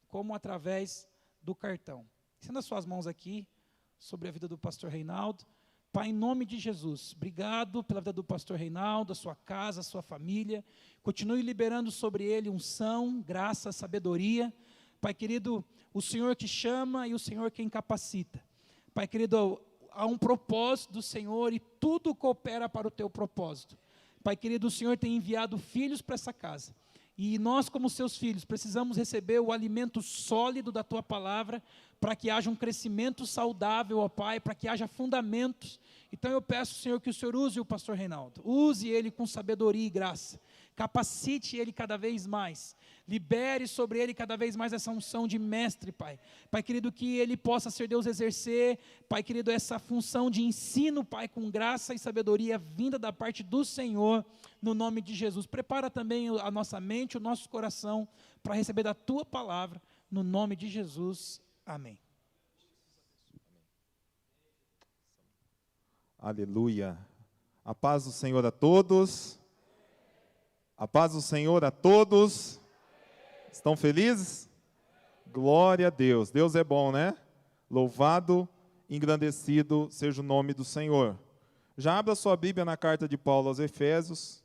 como através do cartão. Estenda as suas mãos aqui sobre a vida do pastor Reinaldo. Pai, em nome de Jesus, obrigado pela vida do pastor Reinaldo, a sua casa, a sua família. Continue liberando sobre ele unção, graça, sabedoria. Pai querido, o Senhor que chama e o Senhor quem capacita. Pai querido, há um propósito do Senhor e tudo coopera para o teu propósito. Pai querido, o Senhor tem enviado filhos para essa casa. E nós, como seus filhos, precisamos receber o alimento sólido da tua palavra, para que haja um crescimento saudável, ó Pai, para que haja fundamentos. Então eu peço, Senhor, que o Senhor use o pastor Reinaldo, use ele com sabedoria e graça, capacite ele cada vez mais, libere sobre ele cada vez mais essa unção de mestre, Pai. Pai querido, que ele possa ser Deus exercer, Pai querido, essa função de ensino, Pai, com graça e sabedoria vinda da parte do Senhor, no nome de Jesus. Prepara também a nossa mente, o nosso coração, para receber da tua palavra, no nome de Jesus. Amém. Aleluia. A paz do Senhor a todos. A paz do Senhor a todos. Estão felizes? Glória a Deus. Deus é bom, né? Louvado, engrandecido seja o nome do Senhor. Já abra sua Bíblia na carta de Paulo aos Efésios.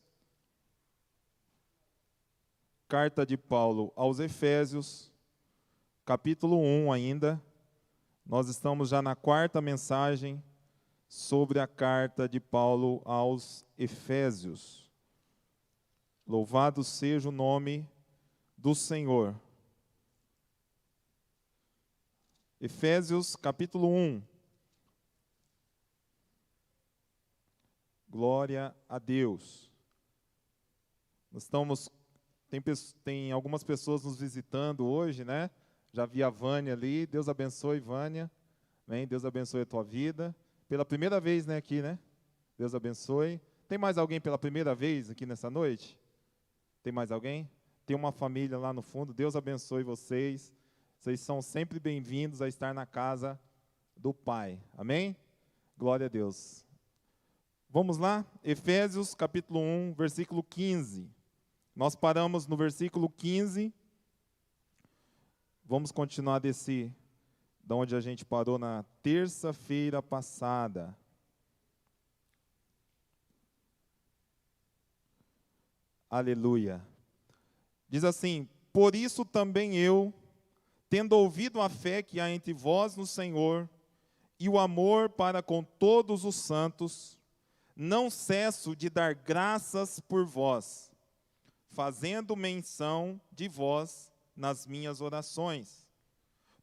Carta de Paulo aos Efésios, capítulo 1 ainda. Nós estamos já na quarta mensagem sobre a carta de Paulo aos Efésios. Louvado seja o nome do Senhor. Efésios, capítulo 1. Glória a Deus. Tem algumas pessoas nos visitando hoje, né? Já vi a Vânia ali. Deus abençoe, Vânia. Amém? Deus abençoe a tua vida. Pela primeira vez, né, aqui, né? Deus abençoe. Tem mais alguém pela primeira vez aqui nessa noite? Tem mais alguém? Tem uma família lá no fundo. Deus abençoe vocês. Vocês são sempre bem-vindos a estar na casa do Pai. Amém? Glória a Deus. Vamos lá? Efésios, capítulo 1, versículo 15. Nós paramos no versículo 15. Vamos continuar da onde a gente parou na terça-feira passada. Aleluia. Diz assim: por isso também eu, tendo ouvido a fé que há entre vós no Senhor, e o amor para com todos os santos, não cesso de dar graças por vós, fazendo menção de vós nas minhas orações,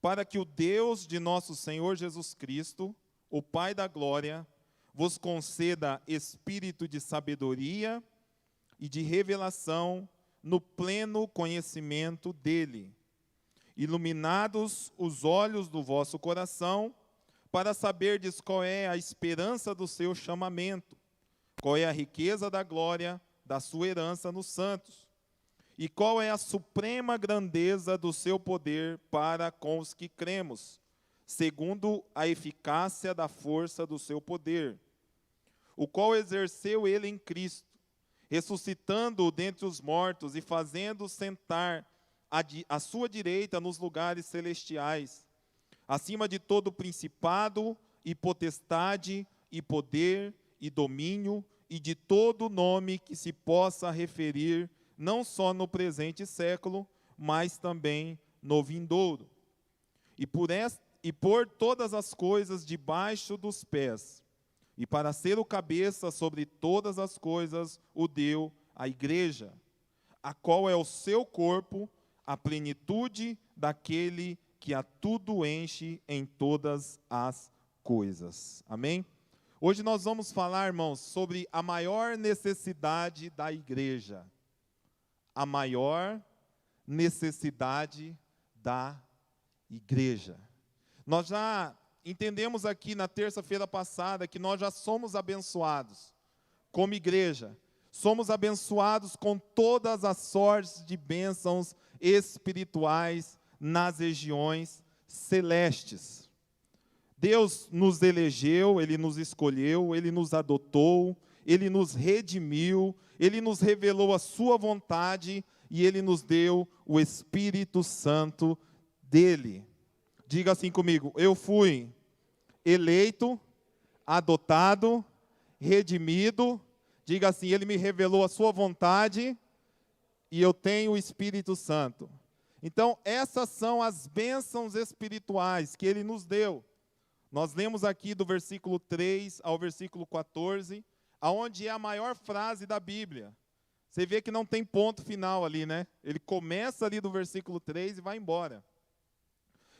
para que o Deus de nosso Senhor Jesus Cristo, o Pai da glória, vos conceda espírito de sabedoria e de revelação no pleno conhecimento dele, iluminados os olhos do vosso coração, para saberdes qual é a esperança do seu chamamento, qual é a riqueza da glória da sua herança nos santos, e qual é a suprema grandeza do seu poder para com os que cremos, segundo a eficácia da força do seu poder, o qual exerceu ele em Cristo, ressuscitando-o dentre os mortos e fazendo sentar à sua direita nos lugares celestiais, acima de todo principado e potestade e poder e domínio e de todo nome que se possa referir, não só no presente século, mas também no vindouro. E por todas as coisas debaixo dos pés, e para ser o cabeça sobre todas as coisas, o deu à igreja, a qual é o seu corpo, a plenitude daquele que a tudo enche em todas as coisas. Amém? Hoje nós vamos falar, irmãos, sobre a maior necessidade da igreja. A maior necessidade da igreja. Nós já entendemos aqui na terça-feira passada que nós já somos abençoados como igreja. Somos abençoados com todas as sortes de bênçãos espirituais nas regiões celestes. Deus nos elegeu, Ele nos escolheu, Ele nos adotou, Ele nos redimiu, Ele nos revelou a sua vontade e Ele nos deu o Espírito Santo dele. Diga assim comigo: eu fui eleito, adotado, redimido. Diga assim: ele me revelou a sua vontade e eu tenho o Espírito Santo. Então, essas são as bênçãos espirituais que ele nos deu. Nós lemos aqui do versículo 3 ao versículo 14, aonde é a maior frase da Bíblia. Você vê que não tem ponto final ali, né? Ele começa ali do versículo 3 e vai embora.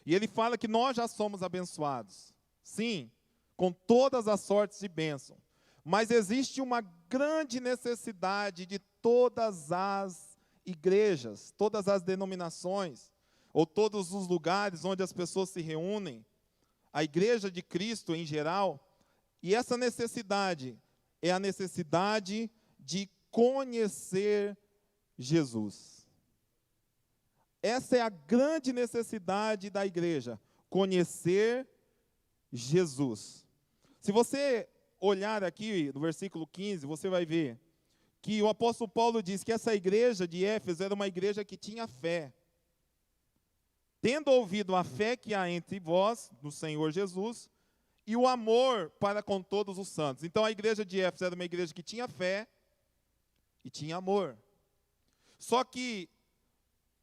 E ele fala que nós já somos abençoados. Sim, com todas as sortes de bênção. Mas existe uma grande necessidade de todas as igrejas, todas as denominações, ou todos os lugares onde as pessoas se reúnem, a igreja de Cristo em geral, e essa necessidade é a necessidade de conhecer Jesus. Essa é a grande necessidade da igreja, conhecer Jesus. Se você olhar aqui no versículo 15, você vai ver que o apóstolo Paulo diz que essa igreja de Éfeso era uma igreja que tinha fé. Tendo ouvido a fé que há entre vós, no Senhor Jesus, e o amor para com todos os santos. Então a igreja de Éfeso era uma igreja que tinha fé e tinha amor. Só que,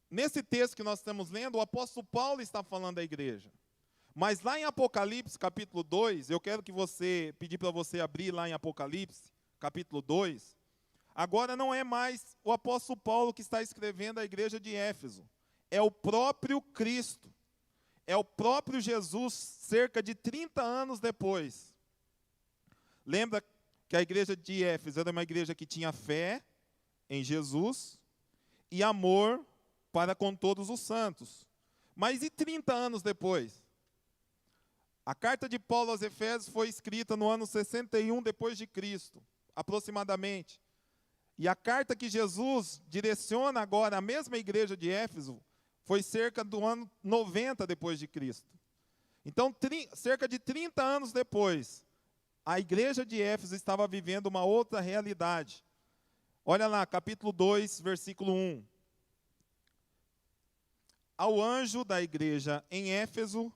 nesse texto que nós estamos lendo, o apóstolo Paulo está falando da igreja. Mas lá em Apocalipse, capítulo 2, eu quero pedir para você abrir lá em Apocalipse, capítulo 2. Agora não é mais o apóstolo Paulo que está escrevendo à igreja de Éfeso. É o próprio Cristo. É o próprio Jesus, cerca de 30 anos depois. Lembra que a igreja de Éfeso era uma igreja que tinha fé em Jesus e amor para com todos os santos. Mas e 30 anos depois? A carta de Paulo aos Efésios foi escrita no ano 61 depois de Cristo, aproximadamente. E a carta que Jesus direciona agora à mesma igreja de Éfeso foi cerca do ano 90 depois de Cristo. Então, cerca de 30 anos depois, a igreja de Éfeso estava vivendo uma outra realidade. Olha lá, capítulo 2, versículo 1. Ao anjo da igreja em Éfeso,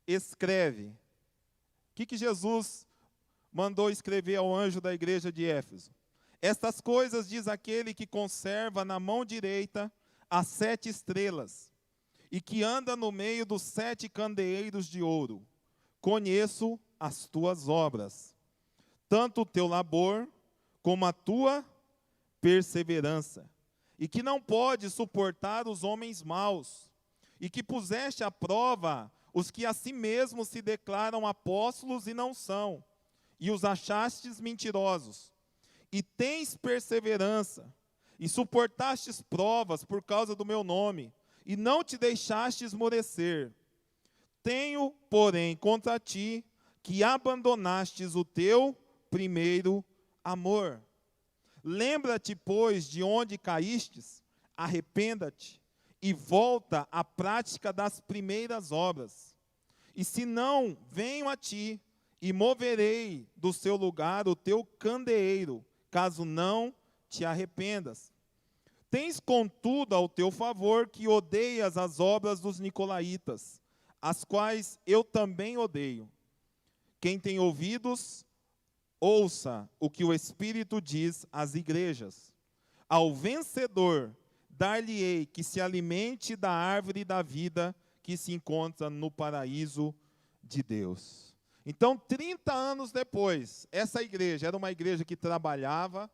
escreve. O que Jesus mandou escrever ao anjo da igreja de Éfeso? Estas coisas diz aquele que conserva na mão direita as 7 estrelas, e que anda no meio dos 7 candeeiros de ouro. Conheço as tuas obras, tanto o teu labor, como a tua perseverança, e que não pode suportar os homens maus, e que puseste à prova os que a si mesmos se declaram apóstolos e não são, e os achastes mentirosos. E tens perseverança, e suportastes provas por causa do meu nome, e não te deixaste esmorecer. Tenho, porém, contra ti, que abandonastes o teu primeiro amor. Lembra-te, pois, de onde caístes, arrependa-te, e volta à prática das primeiras obras. E se não, venho a ti, e moverei do seu lugar o teu candeeiro, caso não te arrependas. Tens, contudo, ao teu favor que odeias as obras dos nicolaítas, as quais eu também odeio. Quem tem ouvidos, ouça o que o Espírito diz às igrejas. Ao vencedor, dar-lhe-ei que se alimente da árvore da vida que se encontra no paraíso de Deus. Então, 30 anos depois, essa igreja era uma igreja que trabalhava,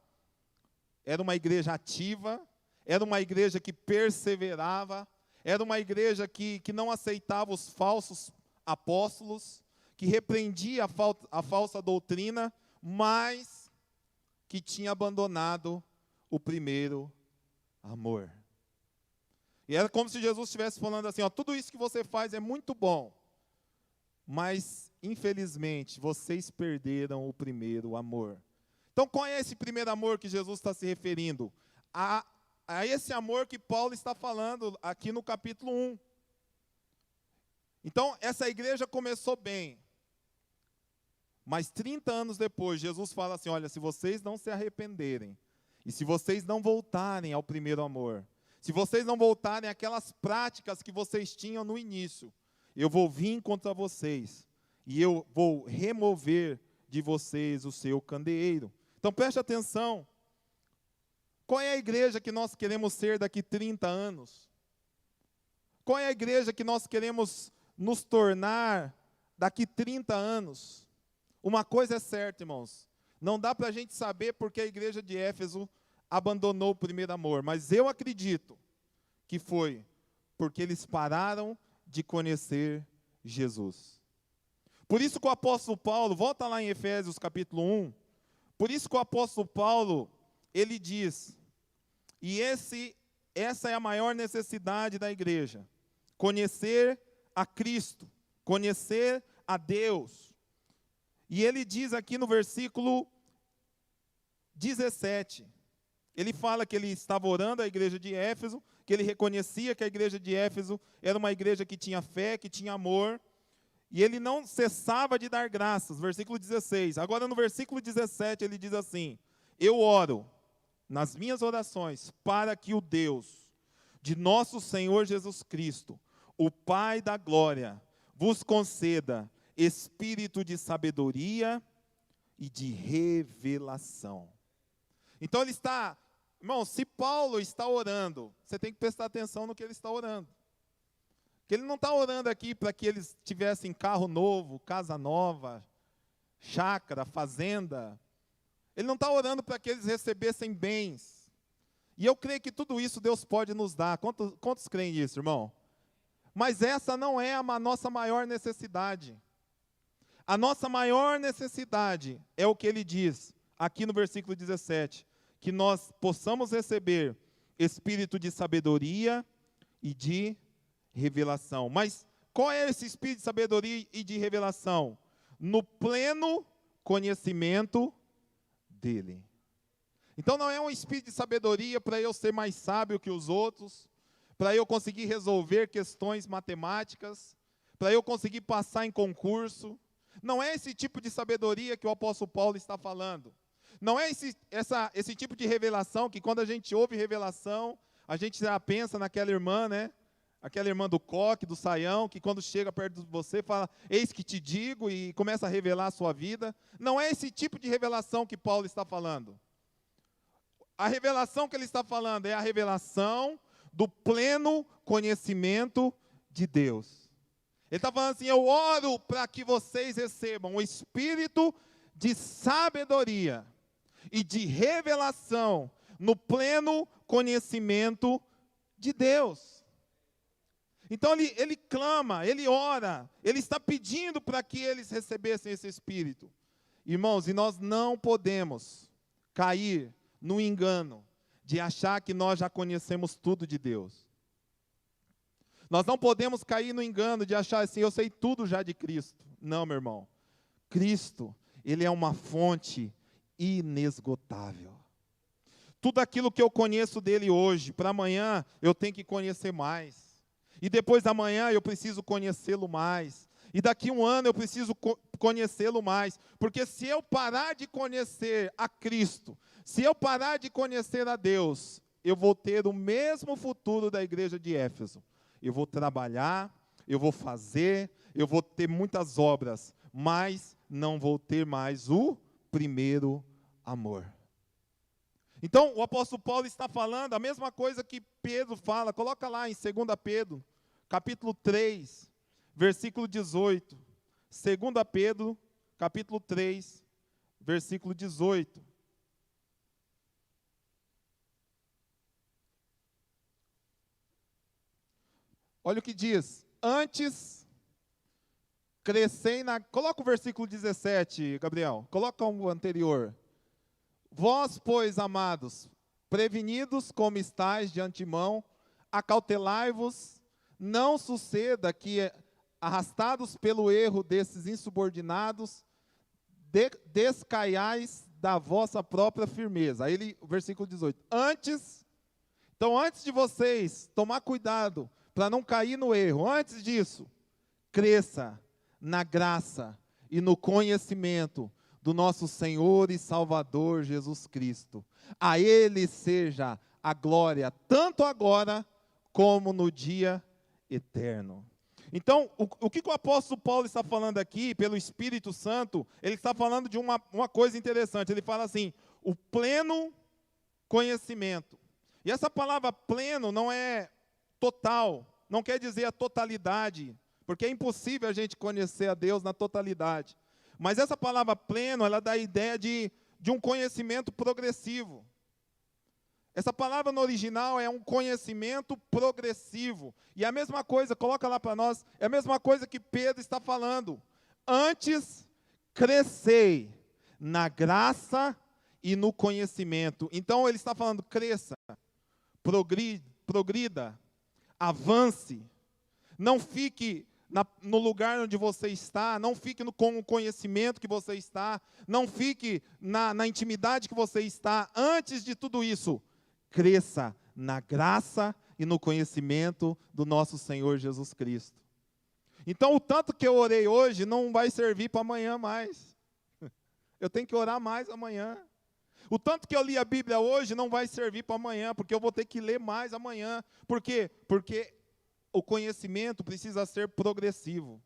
era uma igreja ativa, era uma igreja que perseverava, era uma igreja que não aceitava os falsos apóstolos, que repreendia a falsa doutrina, mas que tinha abandonado o primeiro amor. E era como se Jesus estivesse falando assim, ó, tudo isso que você faz é muito bom, mas, infelizmente, vocês perderam o primeiro amor. Então, qual é esse primeiro amor que Jesus está se referindo? A esse amor que Paulo está falando aqui no capítulo 1. Então, essa igreja começou bem. Mas 30 anos depois, Jesus fala assim, olha, se vocês não se arrependerem, e se vocês não voltarem ao primeiro amor, se vocês não voltarem àquelas práticas que vocês tinham no início, eu vou vir contra vocês e eu vou remover de vocês o seu candeeiro. Então preste atenção. Qual é a igreja que nós queremos ser daqui 30 anos? Qual é a igreja que nós queremos nos tornar daqui 30 anos? Uma coisa é certa, irmãos. Não dá para a gente saber porque a igreja de Éfeso abandonou o primeiro amor. Mas eu acredito que foi porque eles pararam de conhecer Jesus. Por isso que o apóstolo Paulo, volta lá em Efésios capítulo 1, por isso que o apóstolo Paulo, ele diz, e essa é a maior necessidade da igreja, conhecer a Cristo, conhecer a Deus. E ele diz aqui no versículo 17, ele fala que ele estava orando à igreja de Éfeso, que ele reconhecia que a igreja de Éfeso era uma igreja que tinha fé, que tinha amor, e ele não cessava de dar graças, versículo 16. Agora no versículo 17 ele diz assim, eu oro nas minhas orações para que o Deus de nosso Senhor Jesus Cristo, o Pai da glória, vos conceda espírito de sabedoria e de revelação. Então ele está, irmão, se Paulo está orando, você tem que prestar atenção no que ele está orando. Que ele não está orando aqui para que eles tivessem carro novo, casa nova, chácara, fazenda. Ele não está orando para que eles recebessem bens. E eu creio que tudo isso Deus pode nos dar. Quantos creem nisso, irmão? Mas essa não é a nossa maior necessidade. A nossa maior necessidade é o que ele diz aqui no versículo 17, que nós possamos receber espírito de sabedoria e de revelação. Mas qual é esse espírito de sabedoria e de revelação? No pleno conhecimento dele. Então não é um espírito de sabedoria para eu ser mais sábio que os outros, para eu conseguir resolver questões matemáticas, para eu conseguir passar em concurso. Não é esse tipo de sabedoria que o apóstolo Paulo está falando. Não é esse tipo de revelação que quando a gente ouve revelação, a gente já pensa naquela irmã, né? Aquela irmã do coque, do saião, que quando chega perto de você fala, eis que te digo, e começa a revelar a sua vida. Não é esse tipo de revelação que Paulo está falando. A revelação que ele está falando é a revelação do pleno conhecimento de Deus. Ele está falando assim, eu oro para que vocês recebam o espírito de sabedoria e de revelação no pleno conhecimento de Deus. Então ele clama, ele ora, ele está pedindo para que eles recebessem esse espírito. Irmãos, e nós não podemos cair no engano de achar que nós já conhecemos tudo de Deus. Nós não podemos cair no engano de achar assim, eu sei tudo já de Cristo. Não, meu irmão. Cristo, ele é uma fonte inesgotável. Tudo aquilo que eu conheço dele hoje, para amanhã eu tenho que conhecer mais. E depois da manhã eu preciso conhecê-lo mais. E daqui um ano eu preciso conhecê-lo mais. Porque se eu parar de conhecer a Cristo, se eu parar de conhecer a Deus, eu vou ter o mesmo futuro da igreja de Éfeso. Eu vou trabalhar, eu vou fazer, eu vou ter muitas obras, mas não vou ter mais o primeiro amor. Então, o apóstolo Paulo está falando a mesma coisa que Pedro fala. Coloca lá em 2 Pedro, capítulo 3, versículo 18. 2 Pedro, capítulo 3, versículo 18. Olha o que diz. Antes, crescei na... Coloca o versículo 17, Gabriel. Coloca o anterior. Vós, pois, amados, prevenidos como estáis de antemão, acautelai-vos, não suceda que, arrastados pelo erro desses insubordinados, descaiais da vossa própria firmeza. Aí o versículo 18. Antes de vocês tomar cuidado para não cair no erro, antes disso, cresça na graça e no conhecimento do nosso Senhor e Salvador Jesus Cristo. A Ele seja a glória, tanto agora como no dia eterno. Então, o que o apóstolo Paulo está falando aqui, pelo Espírito Santo, ele está falando de uma coisa interessante. Ele fala assim, o pleno conhecimento. E essa palavra pleno não é total, não quer dizer a totalidade, porque é impossível a gente conhecer a Deus na totalidade. Mas essa palavra pleno, ela dá a ideia de um conhecimento progressivo. Essa palavra no original é um conhecimento progressivo. E a mesma coisa, coloca lá para nós, é a mesma coisa que Pedro está falando. Antes, crescei na graça e no conhecimento. Então, ele está falando, cresça, progrida, avance. Não fique no lugar onde você está, não fique com o conhecimento que você está, não fique na intimidade que você está. Antes de tudo isso, cresça na graça e no conhecimento do nosso Senhor Jesus Cristo. Então, o tanto que eu orei hoje não vai servir para amanhã mais. Eu tenho que orar mais amanhã. O tanto que eu li a Bíblia hoje não vai servir para amanhã, porque eu vou ter que ler mais amanhã. Por quê? Porque o conhecimento precisa ser progressivo.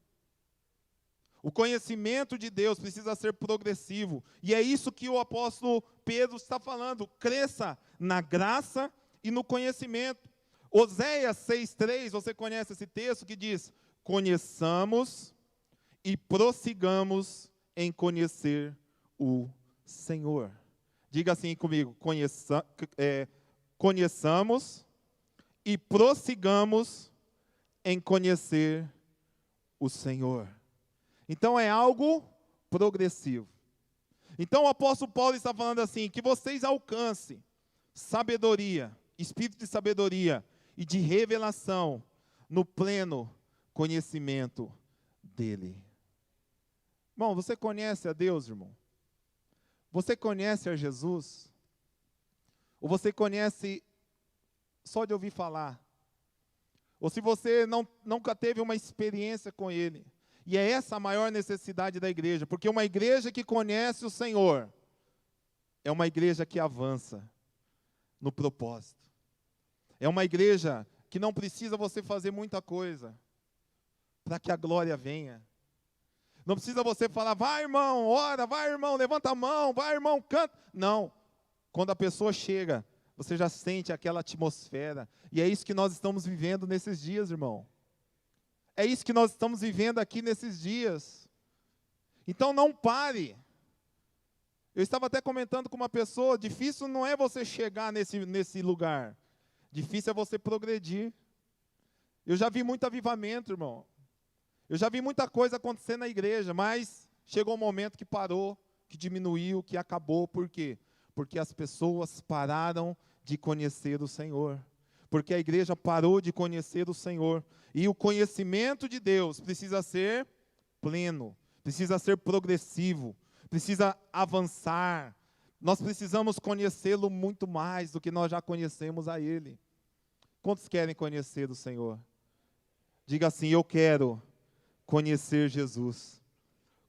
O conhecimento de Deus precisa ser progressivo. E é isso que o apóstolo Pedro está falando. Cresça na graça e no conhecimento. Oséias 6,3, você conhece esse texto que diz, conheçamos e prossigamos em conhecer o Senhor. Diga assim comigo, conheçamos e prossigamos em conhecer o Senhor. Então é algo progressivo. Então o apóstolo Paulo está falando assim, que vocês alcancem sabedoria, espírito de sabedoria e de revelação no pleno conhecimento dele. Irmão, você conhece a Deus, irmão? Você conhece a Jesus? Ou você conhece só de ouvir falar? Ou se você nunca teve uma experiência com Ele? E é essa a maior necessidade da igreja, porque uma igreja que conhece o Senhor é uma igreja que avança no propósito. É uma igreja que não precisa você fazer muita coisa para que a glória venha. Não precisa você falar, vai irmão, ora, vai irmão, levanta a mão, vai irmão, canta. Não, quando a pessoa chega, você já sente aquela atmosfera. E é isso que nós estamos vivendo nesses dias, irmão. É isso que nós estamos vivendo aqui nesses dias. Então não pare. Eu estava até comentando com uma pessoa, difícil não é você chegar nesse lugar. Difícil é você progredir. Eu já vi muito avivamento, irmão. Eu já vi muita coisa acontecer na igreja, mas chegou um momento que parou, que diminuiu, que acabou. Por quê? Porque as pessoas pararam de conhecer o Senhor. Porque a igreja parou de conhecer o Senhor. E o conhecimento de Deus precisa ser pleno, precisa ser progressivo, precisa avançar. Nós precisamos conhecê-lo muito mais do que nós já conhecemos a Ele. Quantos querem conhecer o Senhor? Diga assim, eu quero conhecer Jesus.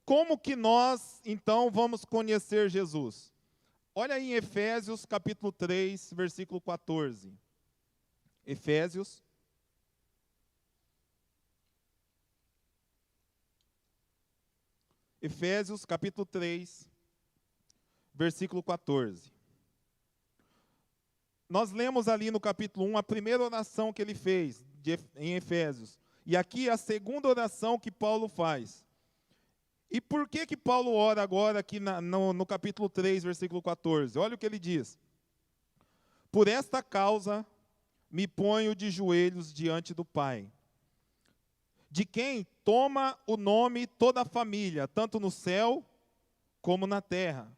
Como que nós, então, vamos conhecer Jesus? Olha aí em Efésios capítulo 3, versículo 14. Efésios capítulo 3, versículo 14. Nós lemos ali no capítulo 1 a primeira oração que ele fez em Efésios. E aqui a segunda oração que Paulo faz. E por que Paulo ora agora aqui no capítulo 3, versículo 14? Olha o que ele diz. Por esta causa me ponho de joelhos diante do Pai, de quem toma o nome toda a família, tanto no céu como na terra,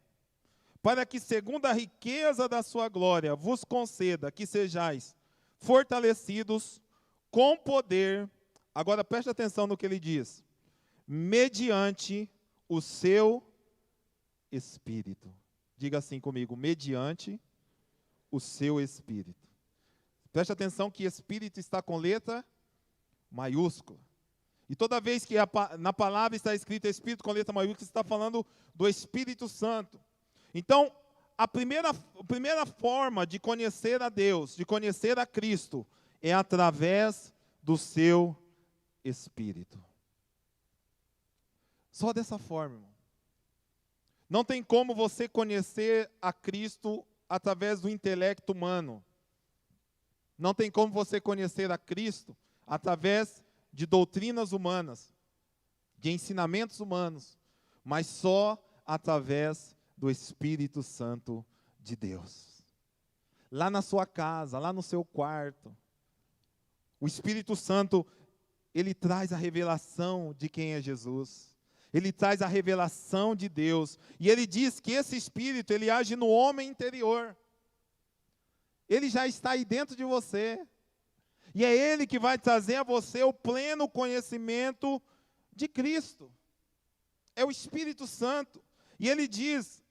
para que, segundo a riqueza da sua glória, vos conceda que sejais fortalecidos com poder. Agora preste atenção no que ele diz. Mediante o seu Espírito. Diga assim comigo, mediante o seu Espírito. Preste atenção que Espírito está com letra maiúscula. E toda vez que na palavra está escrito Espírito com letra maiúscula, está falando do Espírito Santo. Então, a primeira forma de conhecer a Deus, de conhecer a Cristo, é através do seu Espírito. Só dessa forma, irmão. Não tem como você conhecer a Cristo através do intelecto humano. Não tem como você conhecer a Cristo através de doutrinas humanas, de ensinamentos humanos, mas só através do Espírito Santo de Deus. Lá na sua casa, lá no seu quarto, o Espírito Santo, ele traz a revelação de quem é Jesus. Ele traz a revelação de Deus. E ele diz que esse Espírito, ele age no homem interior. Ele já está aí dentro de você. E é Ele que vai trazer a você o pleno conhecimento de Cristo. É o Espírito Santo. E ele diz,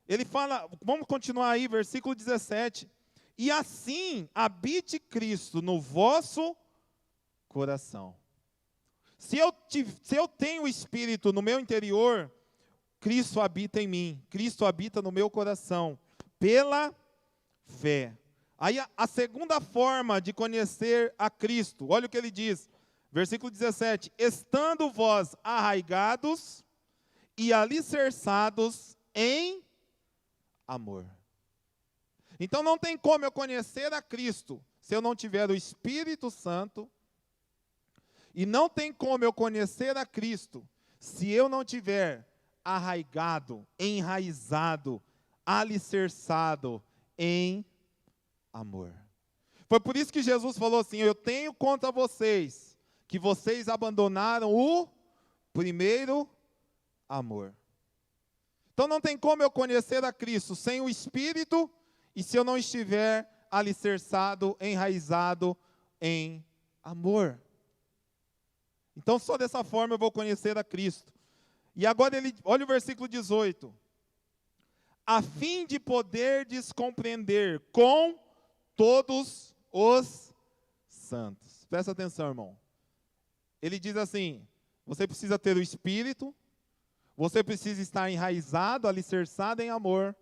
ele fala, vamos continuar aí, versículo 17. E assim habite Cristo no vosso coração. Se eu tenho o Espírito no meu interior, Cristo habita em mim. Cristo habita no meu coração. Pela fé. Aí a segunda forma de conhecer a Cristo, olha o que ele diz, versículo 17: estando vós arraigados e alicerçados em amor. Então não tem como eu conhecer a Cristo se eu não tiver o Espírito Santo, e não tem como eu conhecer a Cristo se eu não tiver arraigado, enraizado, alicerçado em amor. Foi por isso que Jesus falou assim: eu tenho contra vocês que vocês abandonaram o primeiro amor. Então não tem como eu conhecer a Cristo sem o Espírito e se eu não estiver alicerçado, enraizado em amor. Então só dessa forma eu vou conhecer a Cristo. E agora olha o versículo 18. A fim de poderdes compreender com todos os santos. Presta atenção, irmão. Ele diz assim: você precisa ter o Espírito, você precisa estar enraizado, alicerçado em amor,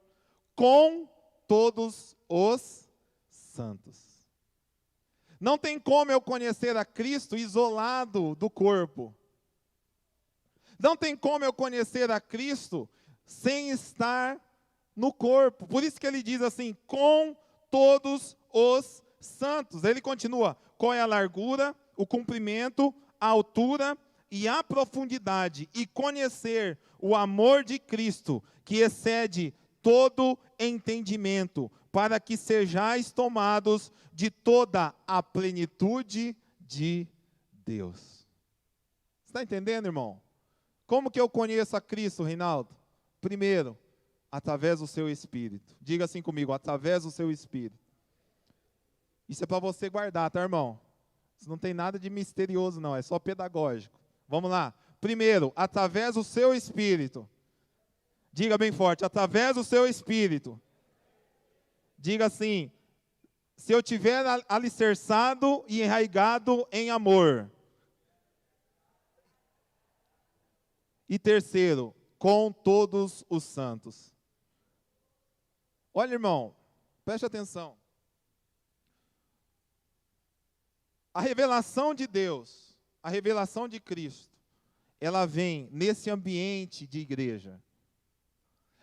com todos os santos. Não tem como eu conhecer a Cristo isolado do corpo. Não tem como eu conhecer a Cristo sem estar no corpo. Por isso que ele diz assim: com todos os santos. Ele continua: qual é a largura, o comprimento, a altura e a profundidade, e conhecer o amor de Cristo, que excede todo entendimento, para que sejais tomados de toda a plenitude de Deus. Você está entendendo, irmão? Como que eu conheço a Cristo, Reinaldo? Primeiro, através do seu Espírito. Diga assim comigo: através do seu Espírito. Isso é para você guardar, tá, irmão? Isso não tem nada de misterioso, não, é só pedagógico. Vamos lá. Primeiro, através do seu Espírito. Diga bem forte: através do seu Espírito. Diga assim: se eu tiver alicerçado e enraigado em amor. E terceiro, com todos os santos. Olha, irmão, preste atenção. A revelação de Deus, a revelação de Cristo, ela vem nesse ambiente de igreja.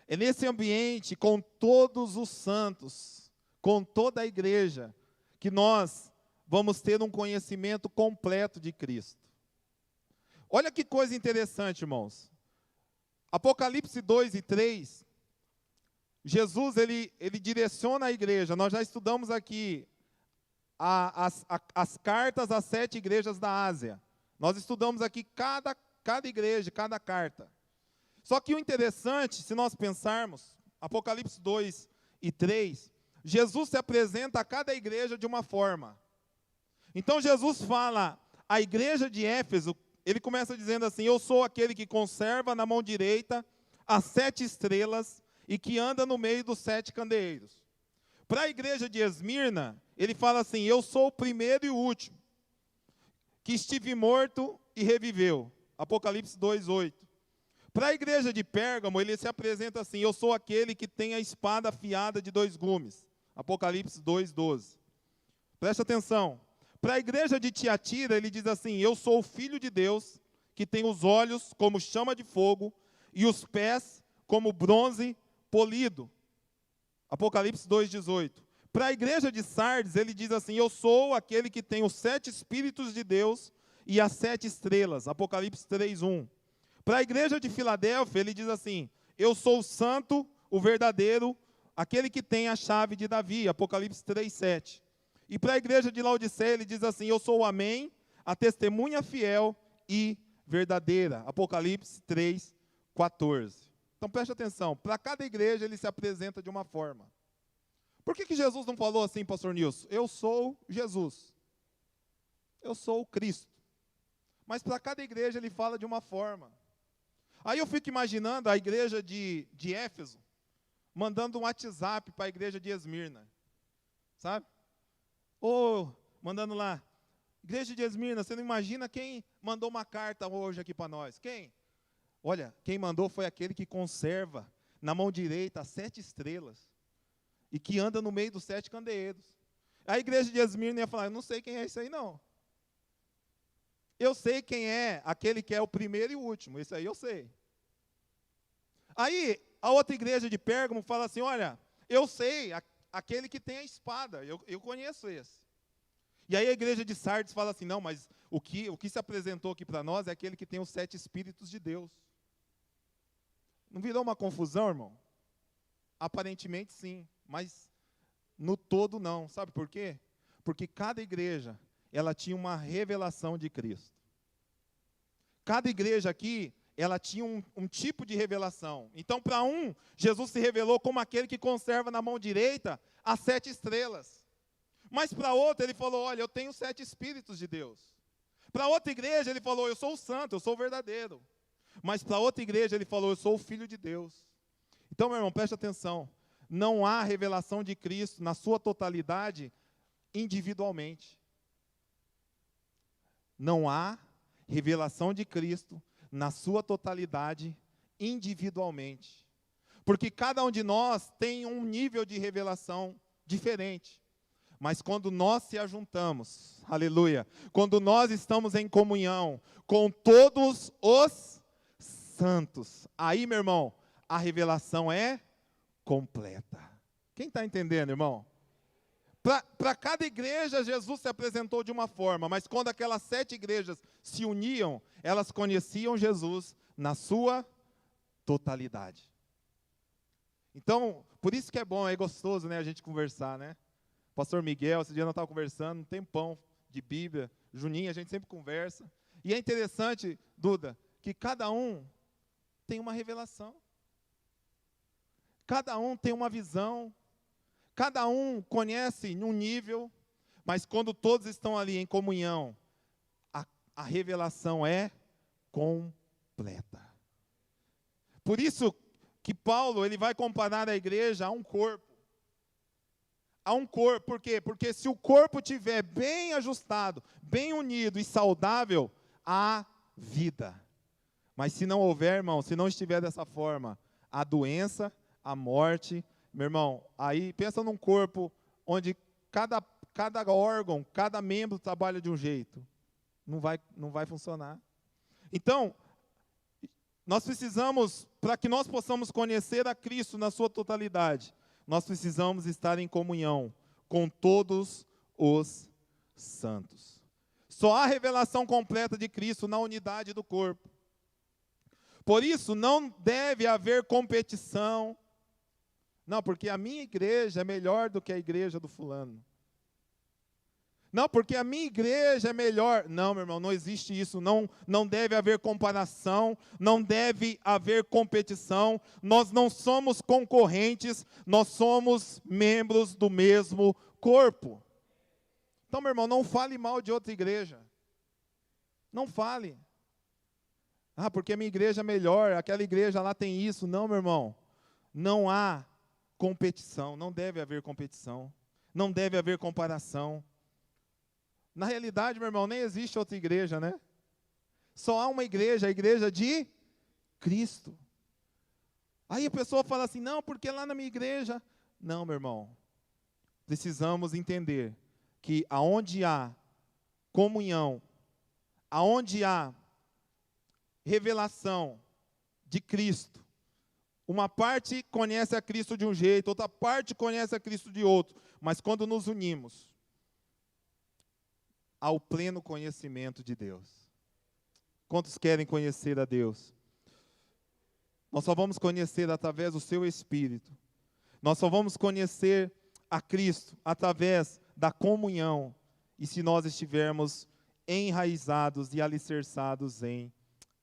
É nesse ambiente, com todos os santos, com toda a igreja, que nós vamos ter um conhecimento completo de Cristo. Olha que coisa interessante, irmãos. Apocalipse 2 e 3, Jesus, ele direciona a igreja. Nós já estudamos aqui as cartas às 7 igrejas da Ásia. Nós estudamos aqui cada igreja, cada carta. Só que o interessante, se nós pensarmos, Apocalipse 2 e 3, Jesus se apresenta a cada igreja de uma forma. Então Jesus fala, a igreja de Éfeso, ele começa dizendo assim: eu sou aquele que conserva na mão direita as 7 estrelas e que anda no meio dos 7 candeeiros. Para a igreja de Esmirna, ele fala assim: eu sou o primeiro e o último, que estive morto e reviveu. Apocalipse 2:8. Para a igreja de Pérgamo, ele se apresenta assim: eu sou aquele que tem a espada afiada de 2 gumes. Apocalipse 2:12. Preste atenção. Para a igreja de Tiatira, ele diz assim: eu sou o filho de Deus, que tem os olhos como chama de fogo e os pés como bronze polido. Apocalipse 2:18. Para a igreja de Sardes, ele diz assim: eu sou aquele que tem os 7 Espíritos de Deus e as 7 estrelas. Apocalipse 3:1. Para a igreja de Filadélfia, ele diz assim: eu sou o santo, o verdadeiro, aquele que tem a chave de Davi. Apocalipse 3:7. E para a igreja de Laodiceia, ele diz assim: eu sou o Amém, a testemunha fiel e verdadeira. Apocalipse 3:14. Então preste atenção, para cada igreja ele se apresenta de uma forma. Por que Jesus não falou assim, pastor Nilson? Eu sou Jesus. Eu sou o Cristo. Mas para cada igreja ele fala de uma forma. Aí eu fico imaginando a igreja de Éfeso mandando um WhatsApp para a igreja de Esmirna. Sabe? Ou mandando lá, igreja de Esmirna, você não imagina quem mandou uma carta hoje aqui para nós? Quem? Olha, quem mandou foi aquele que conserva na mão direita as 7 estrelas e que anda no meio dos 7 candeeiros. A igreja de Esmirna ia falar: eu não sei quem é esse aí não. Eu sei quem é aquele que é o primeiro e o último, esse aí eu sei. Aí a outra igreja de Pérgamo fala assim: olha, eu sei aquele que tem a espada, eu conheço esse. E aí a igreja de Sardes fala assim: não, mas o que se apresentou aqui para nós é aquele que tem os 7 Espíritos de Deus. Não virou uma confusão, irmão? Aparentemente sim, mas no todo não. Sabe por quê? Porque cada igreja, ela tinha uma revelação de Cristo. Cada igreja aqui, ela tinha um tipo de revelação. Então, para um, Jesus se revelou como aquele que conserva na mão direita as 7 estrelas. Mas para outro, ele falou: olha, eu tenho 7 Espíritos de Deus. Para outra igreja, ele falou: eu sou o santo, eu sou o verdadeiro. Mas para outra igreja, ele falou: eu sou o filho de Deus. Então, meu irmão, preste atenção. Não há revelação de Cristo na sua totalidade individualmente. Não há revelação de Cristo na sua totalidade individualmente. Porque cada um de nós tem um nível de revelação diferente. Mas quando nós se ajuntamos, aleluia, quando nós estamos em comunhão com todos os santos, aí, meu irmão, a revelação é completa. Quem está entendendo, irmão? Para cada igreja, Jesus se apresentou de uma forma, mas quando aquelas 7 igrejas se uniam, elas conheciam Jesus na sua totalidade. Então, por isso que é bom, é gostoso, né, a gente conversar, né? Pastor Miguel, esse dia nós estávamos conversando, um tempão de Bíblia, Juninho, a gente sempre conversa. E é interessante, Duda, que cada um tem uma revelação. Cada um tem uma visão. Cada um conhece num nível, mas quando todos estão ali em comunhão, a revelação é completa. Por isso que Paulo, ele vai comparar a igreja a um corpo. A um corpo, por quê? Porque se o corpo estiver bem ajustado, bem unido e saudável, há vida. Mas se não houver, irmão, se não estiver dessa forma, a doença, a morte. Meu irmão, aí pensa num corpo onde cada órgão, cada membro trabalha de um jeito. Não vai funcionar. Então, nós precisamos, para que nós possamos conhecer a Cristo na sua totalidade, nós precisamos estar em comunhão com todos os santos. Só há revelação completa de Cristo na unidade do corpo. Por isso, não deve haver competição. Não, porque a minha igreja é melhor do que a igreja do fulano. Não, porque a minha igreja é melhor. Não, meu irmão, não existe isso. Não deve haver comparação, não deve haver competição. Nós não somos concorrentes, nós somos membros do mesmo corpo. Então, meu irmão, não fale mal de outra igreja. Não fale. Ah, porque a minha igreja é melhor, aquela igreja lá tem isso. Não, meu irmão, não há competição, não deve haver competição, não deve haver comparação. Na realidade, meu irmão, nem existe outra igreja, né? Só há uma igreja, a igreja de Cristo. Aí a pessoa fala assim, não, porque lá na minha igreja... Não, meu irmão. Precisamos entender que aonde há comunhão, aonde há revelação de Cristo, uma parte conhece a Cristo de um jeito, outra parte conhece a Cristo de outro, mas quando nos unimos, há o pleno conhecimento de Deus. Quantos querem conhecer a Deus? Nós só vamos conhecer através do seu Espírito. Nós só vamos conhecer a Cristo através da comunhão e se nós estivermos enraizados e alicerçados em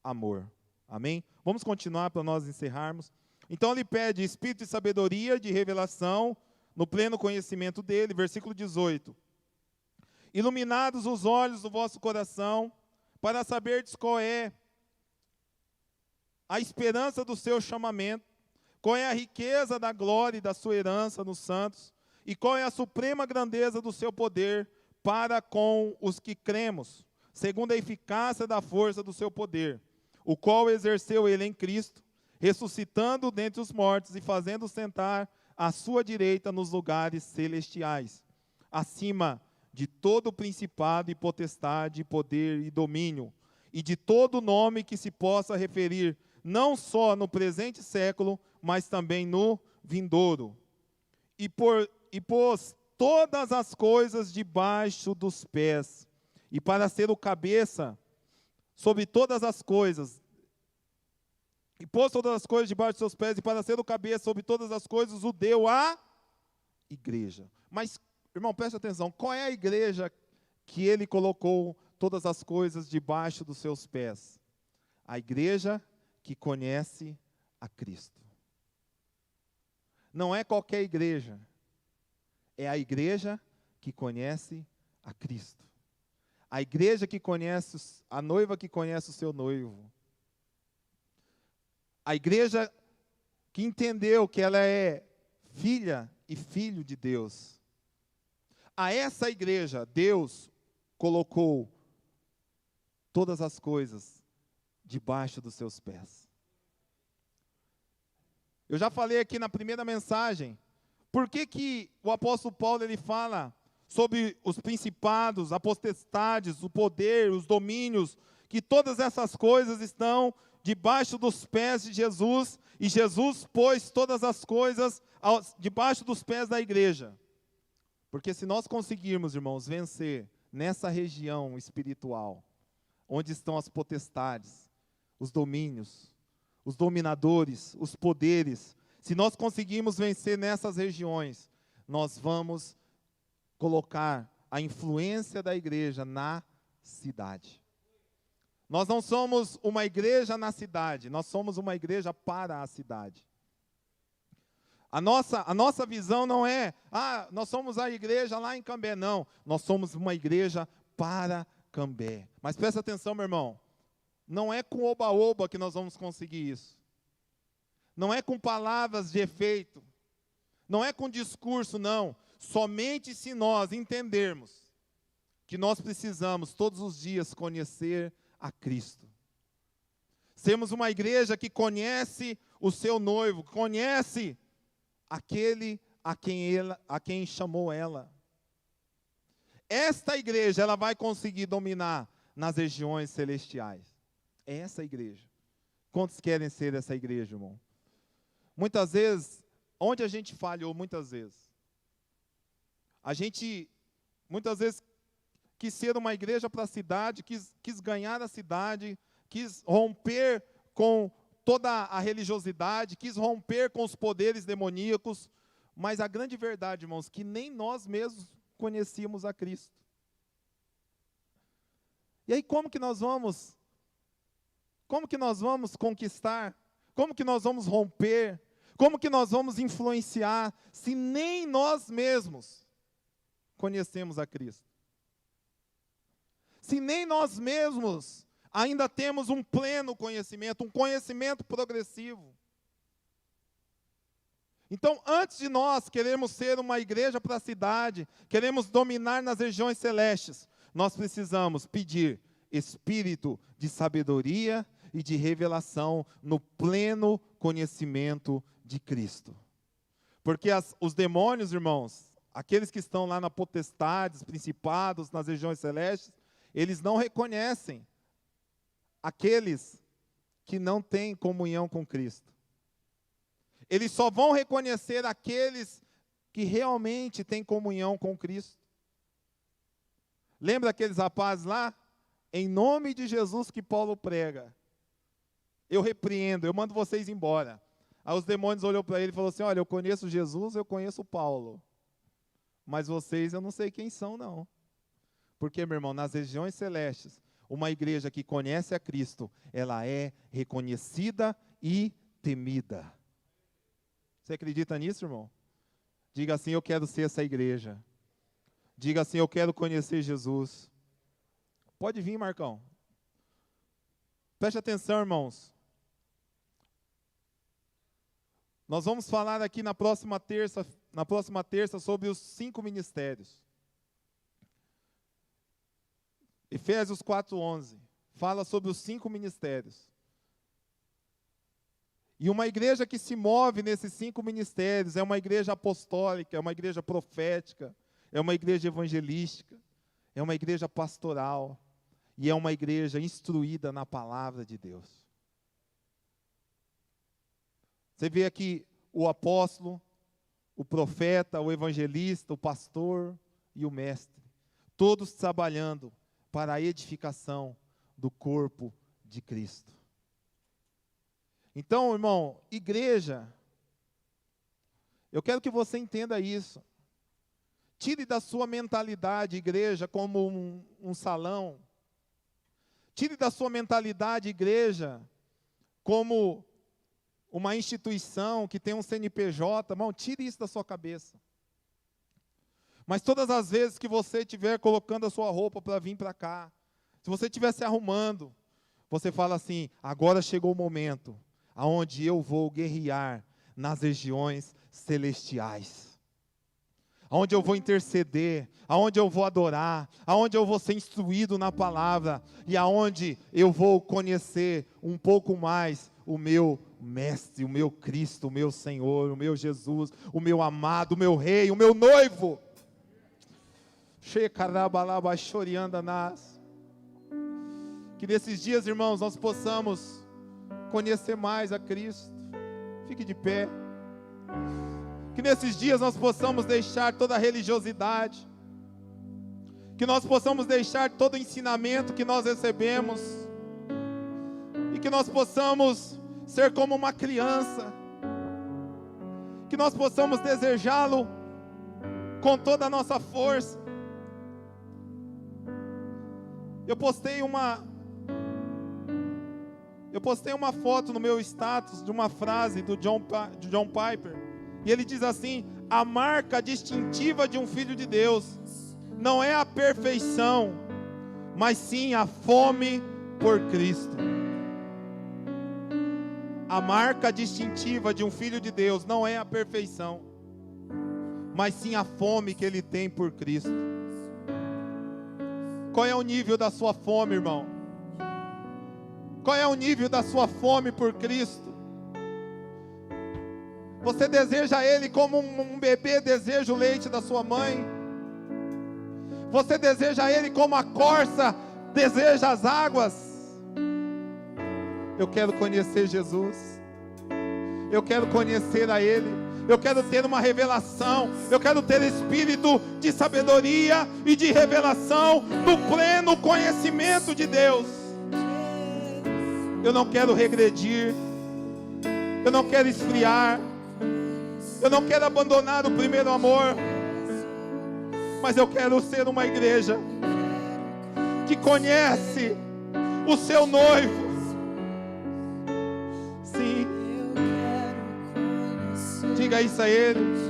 amor. Amém? Vamos continuar para nós encerrarmos. Então ele pede espírito de sabedoria, de revelação, no pleno conhecimento dele, versículo 18. Iluminados os olhos do vosso coração, para saberdes qual é a esperança do seu chamamento, qual é a riqueza da glória e da sua herança nos santos, e qual é a suprema grandeza do seu poder para com os que cremos, segundo a eficácia da força do seu poder, o qual exerceu ele em Cristo, ressuscitando dentre os mortos e fazendo sentar à sua direita nos lugares celestiais, acima de todo principado e potestade, poder e domínio, e de todo nome que se possa referir, não só no presente século, mas também no vindouro. E pôs todas as coisas debaixo dos pés, e para ser o cabeça sobre todas as coisas, e pôs todas as coisas debaixo dos seus pés, e para ser o cabeça sobre todas as coisas, o deu à igreja. Mas, irmão, preste atenção, qual é a igreja que ele colocou todas as coisas debaixo dos seus pés? A igreja que conhece a Cristo. Não é qualquer igreja, é a igreja que conhece a Cristo. A igreja que conhece, a noiva que conhece o seu noivo. A igreja que entendeu que ela é filha e filho de Deus. A essa igreja, Deus colocou todas as coisas debaixo dos seus pés. Eu já falei aqui na primeira mensagem, por que o apóstolo Paulo ele fala sobre os principados, as potestades, o poder, os domínios, que todas essas coisas estão debaixo dos pés de Jesus, e Jesus pôs todas as coisas debaixo dos pés da igreja. Porque se nós conseguirmos, irmãos, vencer nessa região espiritual, onde estão as potestades, os domínios, os dominadores, os poderes, se nós conseguirmos vencer nessas regiões, nós vamos colocar a influência da igreja na cidade. Nós não somos uma igreja na cidade, nós somos uma igreja para a cidade. A nossa visão não é, nós somos a igreja lá em Cambé, não. Nós somos uma igreja para Cambé. Mas presta atenção, meu irmão, não é com oba-oba que nós vamos conseguir isso. Não é com palavras de efeito, não é com discurso, não. Somente se nós entendermos que nós precisamos todos os dias conhecer a Cristo. Sermos uma igreja que conhece o seu noivo, conhece aquele a quem chamou ela. Esta igreja, ela vai conseguir dominar nas regiões celestiais. É essa igreja. Quantos querem ser essa igreja, irmão? Muitas vezes, onde a gente falhou, muitas vezes, a gente, muitas vezes, quis ser uma igreja para a cidade, quis ganhar a cidade, quis romper com toda a religiosidade, quis romper com os poderes demoníacos, mas a grande verdade, irmãos, que nem nós mesmos conhecíamos a Cristo. E aí como que nós vamos conquistar? Como que nós vamos romper? Como que nós vamos influenciar se nem nós mesmos conhecemos a Cristo? Se nem nós mesmos ainda temos um pleno conhecimento, um conhecimento progressivo. Então, antes de nós queremos ser uma igreja para a cidade, queremos dominar nas regiões celestes, nós precisamos pedir espírito de sabedoria, e de revelação no pleno conhecimento de Cristo. Porque os demônios, irmãos, aqueles que estão lá na potestade, os principados, nas regiões celestes, eles não reconhecem aqueles que não têm comunhão com Cristo. Eles só vão reconhecer aqueles que realmente têm comunhão com Cristo. Lembra aqueles rapazes lá? Em nome de Jesus que Paulo prega, eu repreendo, eu mando vocês embora. Aí os demônios olhou para ele e falou assim: olha, eu conheço Jesus, eu conheço Paulo, mas vocês eu não sei quem são não. Porque, meu irmão, nas regiões celestes, uma igreja que conhece a Cristo, ela é reconhecida e temida. Você acredita nisso, irmão? Diga assim: eu quero ser essa igreja. Diga assim: eu quero conhecer Jesus. Pode vir, Marcão. Preste atenção, irmãos. Nós vamos falar aqui na próxima terça sobre os 5 ministérios. Efésios 4:11 fala sobre os 5 ministérios. E uma igreja que se move nesses 5 ministérios é uma igreja apostólica, é uma igreja profética, é uma igreja evangelística, é uma igreja pastoral e é uma igreja instruída na palavra de Deus. Você vê aqui o apóstolo, o profeta, o evangelista, o pastor e o mestre, todos trabalhando para a edificação do corpo de Cristo. Então, irmão, igreja, eu quero que você entenda isso. Tire da sua mentalidade igreja como um salão. Tire da sua mentalidade igreja como uma instituição que tem um CNPJ. Irmão, tire isso da sua cabeça. Mas todas as vezes que você estiver colocando a sua roupa para vir para cá, se você estiver se arrumando, você fala assim: agora chegou o momento aonde eu vou guerrear nas regiões celestiais, aonde eu vou interceder, aonde eu vou adorar, aonde eu vou ser instruído na palavra e aonde eu vou conhecer um pouco mais o meu mestre, o meu Cristo, o meu Senhor, o meu Jesus, o meu amado, o meu rei, o meu noivo. Que nesses dias, irmãos, nós possamos conhecer mais a Cristo. Fique de pé. Que nesses dias nós possamos deixar toda a religiosidade, que nós possamos deixar todo o ensinamento que nós recebemos, e que nós possamos ser como uma criança, que nós possamos desejá-lo com toda a nossa força. Eu postei uma foto no meu status de uma frase do John Piper, e ele diz assim: a marca distintiva de um filho de Deus não é a perfeição, mas sim a fome por Cristo. A marca distintiva de um filho de Deus não é a perfeição, mas sim a fome que ele tem por Cristo. Qual é o nível da sua fome, irmão? Qual é o nível da sua fome por Cristo? Você deseja Ele como um bebê deseja o leite da sua mãe? Você deseja Ele como a corça deseja as águas? Eu quero conhecer Jesus. Eu quero conhecer a Ele. Eu quero ter uma revelação. Eu quero ter espírito de sabedoria e de revelação do pleno conhecimento de Deus. Eu não quero regredir. Eu não quero esfriar. Eu não quero abandonar o primeiro amor. Mas eu quero ser uma igreja que conhece o seu noivo. Sim. Diga isso a Ele.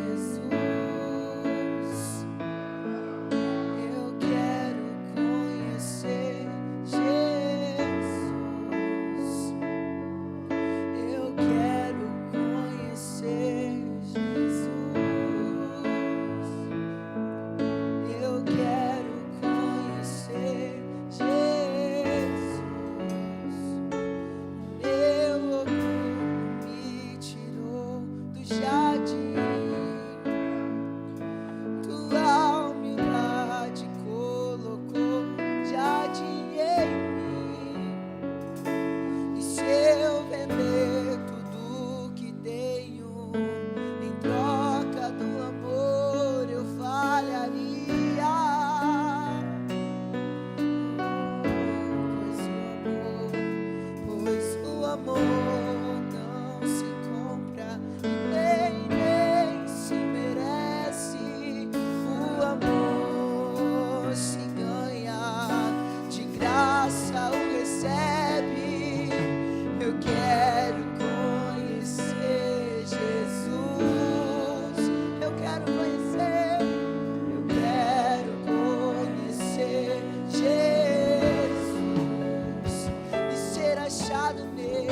amado meu.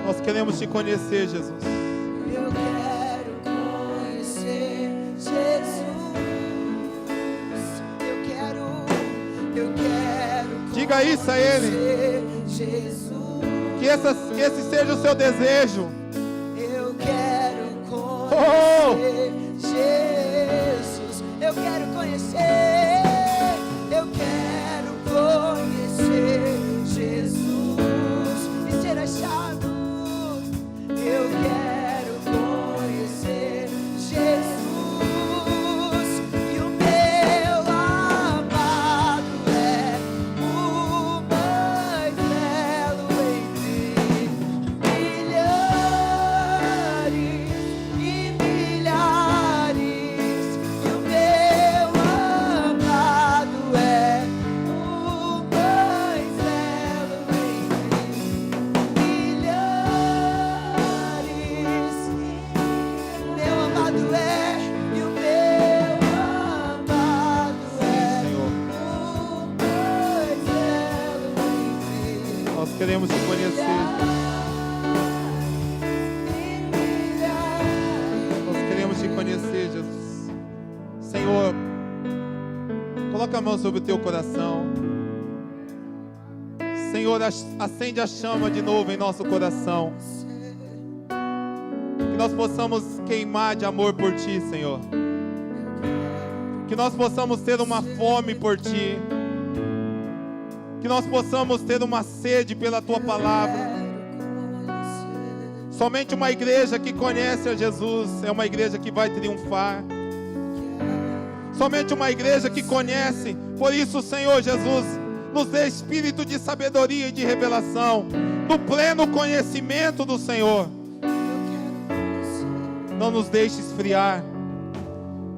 Nós queremos te conhecer, Jesus. Eu quero conhecer Jesus. Eu quero Diga isso a Ele. conhecer Jesus. Que esse seja o seu desejo. Eu quero conhecer Jesus. Eu quero conhecer. Eu quero conhecer Jesus e ser achado. Eu quero conhecer Jesus. E o meu amado é o mais belo entre milhares e milhares. E o meu amado é o mais belo entre milhares. Meu amado é, e o meu amado é Senhor. o mais belo entre Nós queremos te conhecer. Nós queremos te conhecer, Jesus. Senhor, coloca a mão sobre o teu coração. Senhor, acende a chama de novo em nosso coração. Que nós possamos queimar de amor por Ti, Senhor. Que nós possamos ter uma fome por Ti. Que nós possamos ter uma sede pela Tua palavra. Somente uma igreja que conhece a Jesus é uma igreja que vai triunfar. Somente uma igreja que conhece. Por isso, Senhor Jesus, nos dê espírito de sabedoria e de revelação, do pleno conhecimento do Senhor. Não nos deixe esfriar.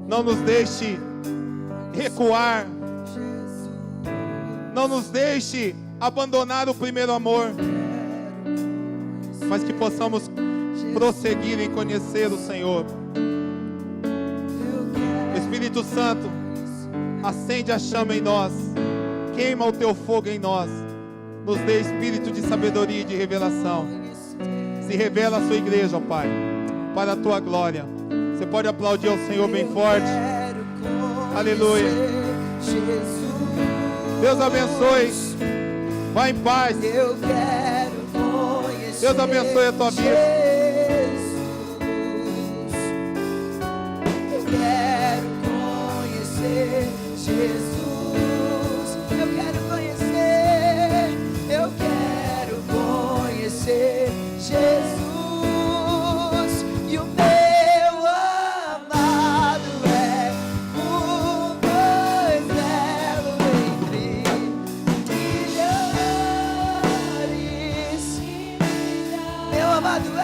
Não nos deixe recuar. Não nos deixe abandonar o primeiro amor. Mas que possamos prosseguir em conhecer o Senhor. Espírito Santo, acende a chama em nós. Queima o teu fogo em nós. Nos dê espírito de sabedoria e de revelação. Se revela a sua igreja, ó Pai, para a tua glória. Você pode aplaudir ao Senhor bem forte. Aleluia. Deus abençoe. Vá em paz. Eu quero conhecer Deus abençoe a tua vida. Eu quero conhecer Jesus. Eu quero conhecer. Eu quero conhecer Jesus. E o meu amado é o mais belo entre milhares. Meu amado é